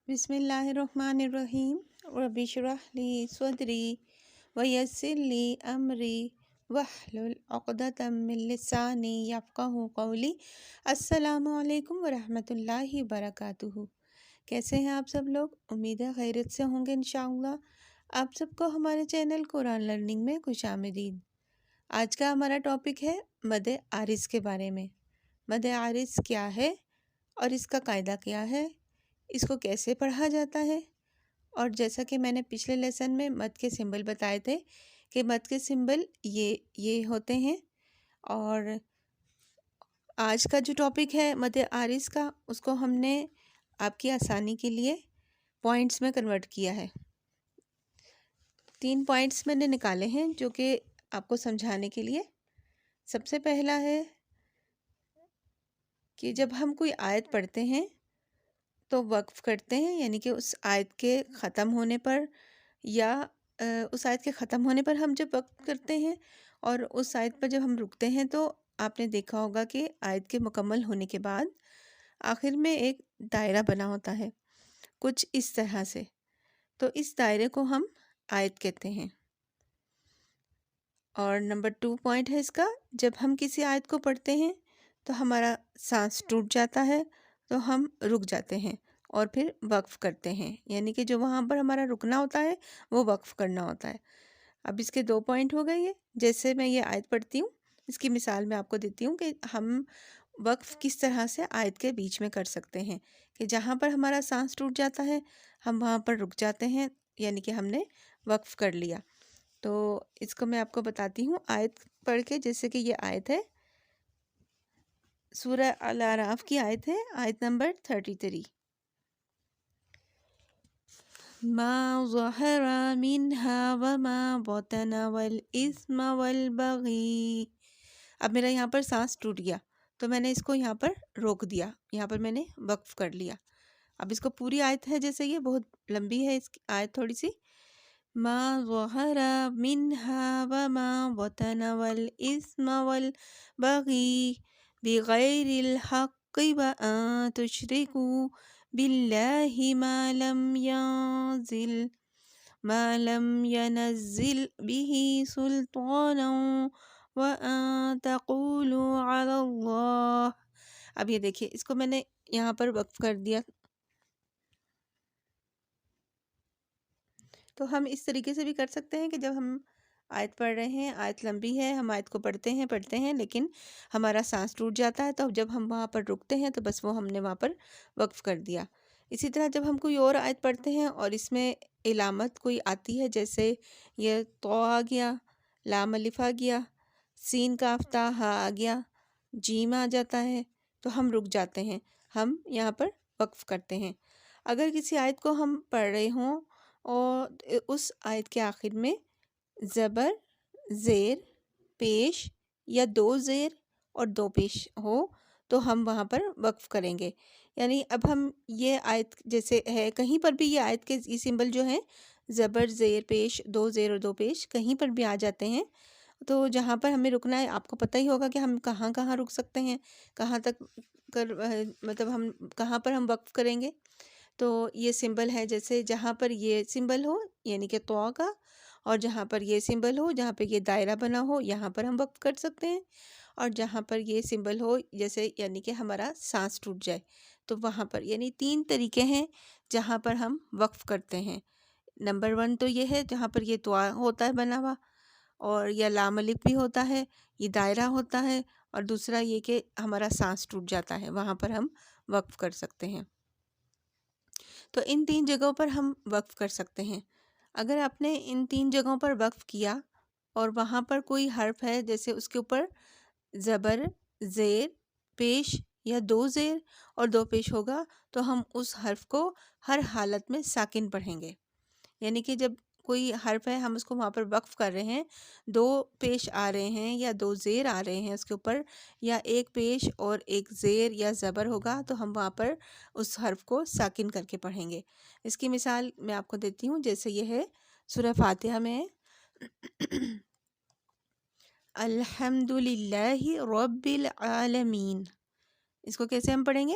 بسم اللہ الرحمن الرحیم رب اشرح لی صدری ویسر لی امری واحلل عقدۃ من لسانی یفقہوا قولی۔ السلام علیکم ورحمۃ اللہ وبرکاتہ۔ کیسے ہیں آپ سب لوگ؟ امید ہے خیریت سے ہوں گے انشاءاللہ۔ آپ سب کو ہمارے چینل قرآن لرننگ میں خوش آمدید۔ آج کا ہمارا ٹاپک ہے مد عارض کے بارے میں۔ مد عارض کیا ہے اور اس کا قاعدہ کیا ہے، اس کو کیسے پڑھا جاتا ہے، اور جیسا کہ میں نے پچھلے لیسن میں مد کے سمبل بتائے تھے کہ مد کے سمبل یہ ہوتے ہیں، اور آج کا جو ٹاپک ہے مد عارض کا، اس کو ہم نے آپ کی آسانی کے لیے پوائنٹس میں کنورٹ کیا ہے۔ 3 پوائنٹس میں نے نکالے ہیں جو کہ آپ کو سمجھانے کے لیے۔ سب سے پہلا ہے کہ جب ہم کوئی آیت پڑھتے ہیں تو وقف کرتے ہیں، یعنی کہ اس آیت کے ختم ہونے پر یا اس آیت کے ختم ہونے پر ہم جب وقف کرتے ہیں، اور اس آیت پر جب ہم رکتے ہیں تو آپ نے دیکھا ہوگا کہ آیت کے مکمل ہونے کے بعد آخر میں ایک دائرہ بنا ہوتا ہے کچھ اس طرح سے، تو اس دائرے کو ہم آیت کہتے ہیں۔ اور نمبر 2 پوائنٹ ہے اس کا، جب ہم کسی آیت کو پڑھتے ہیں تو ہمارا سانس ٹوٹ جاتا ہے تو ہم رک جاتے ہیں اور پھر وقف کرتے ہیں، یعنی کہ جو وہاں پر ہمارا رکنا ہوتا ہے وہ وقف کرنا ہوتا ہے۔ اب اس کے 2 پوائنٹ ہو گئے یہ۔ جیسے میں یہ آیت پڑھتی ہوں، اس کی مثال میں آپ کو دیتی ہوں کہ ہم وقف کس طرح سے آیت کے بیچ میں کر سکتے ہیں، کہ جہاں پر ہمارا سانس ٹوٹ جاتا ہے ہم وہاں پر رک جاتے ہیں، یعنی کہ ہم نے وقف کر لیا۔ تو اس کو میں آپ کو بتاتی ہوں آیت پڑھ کے، جیسے کہ یہ آیت ہے سورہ الاعراف کی آیت ہے، آیت نمبر 33۔ ما ظہر منہا وما بطن والاسم والبغی۔ اب میرا یہاں پر سانس ٹوٹ گیا تو میں نے اس کو یہاں پر روک دیا، یہاں پر میں نے وقف کر لیا۔ اب اس کو پوری آیت ہے، جیسے یہ بہت لمبی ہے اس کی آیت تھوڑی سی۔ ما ظہر منہا وما بطن والاسم والبغی بغیر الحق وان تشرکوا باللہ ما لم ينزل به سلطانا وان تقولوا علی اللہ۔ اب یہ دیکھیے، اس کو میں نے یہاں پر وقف کر دیا، تو ہم اس طریقے سے بھی کر سکتے ہیں کہ جب ہم آیت پڑھ رہے ہیں، آیت لمبی ہے، ہم آیت کو پڑھتے ہیں لیکن ہمارا سانس ٹوٹ جاتا ہے، تو جب ہم وہاں پر رکتے ہیں تو بس وہ ہم نے وہاں پر وقف کر دیا۔ اسی طرح جب ہم کوئی اور آیت پڑھتے ہیں اور اس میں علامت کوئی آتی ہے، جیسے یہ تو آ گیا، لام الف آ گیا، سین کاف تا ہا آ گیا، جیم آ جاتا ہے، تو ہم رک جاتے ہیں، ہم یہاں پر وقف کرتے ہیں۔ اگر کسی آیت کو ہم پڑھ رہے ہوں اور اس آیت کے آخر میں زبر، زیر، پیش یا 2 زیر اور 2 پیش ہو تو ہم وہاں پر وقف کریں گے۔ یعنی اب ہم یہ آیت جیسے ہے، کہیں پر بھی یہ آیت کے یہ سمبل جو ہیں زبر، زیر، پیش، 2 زیر اور 2 پیش کہیں پر بھی آ جاتے ہیں، تو جہاں پر ہمیں رکنا ہے آپ کو پتہ ہی ہوگا کہ ہم کہاں کہاں رک سکتے ہیں، کہاں تک مطلب ہم کہاں پر ہم وقف کریں گے۔ تو یہ سمبل ہے، جیسے جہاں پر یہ سمبل ہو یعنی کہ تو کا، اور جہاں پر یہ سمبل ہو، جہاں پہ یہ دائرہ بنا ہو، یہاں پر ہم وقف کر سکتے ہیں، اور جہاں پر یہ سمبل ہو جیسے یعنی کہ ہمارا سانس ٹوٹ جائے تو وہاں پر، یعنی 3 طریقے ہیں جہاں پر ہم وقف کرتے ہیں۔ نمبر 1 تو یہ ہے جہاں پر یہ تو ہوتا ہے بنا ہوا، اور یا لام الف بھی ہوتا ہے، یہ دائرہ ہوتا ہے، اور دوسرا یہ کہ ہمارا سانس ٹوٹ جاتا ہے، وہاں پر ہم وقف کر سکتے ہیں۔ تو ان 3 جگہوں پر ہم وقف کر سکتے ہیں۔ اگر آپ نے ان 3 جگہوں پر وقف کیا اور وہاں پر کوئی حرف ہے، جیسے اس کے اوپر زبر، زیر، پیش یا 2 زیر اور 2 پیش ہوگا، تو ہم اس حرف کو ہر حالت میں ساکن پڑھیں گے۔ یعنی کہ جب کوئی حرف ہے ہم اس کو وہاں پر وقف کر رہے ہیں، 2 پیش آ رہے ہیں یا 2 زیر آ رہے ہیں اس کے اوپر، یا 1 پیش اور 1 زیر یا زبر ہوگا، تو ہم وہاں پر اس حرف کو ساکن کر کے پڑھیں گے۔ اس کی مثال میں آپ کو دیتی ہوں، جیسے یہ ہے سورہ فاتحہ میں الحمد للہ رب العالمین، اس کو کیسے ہم پڑھیں گے؟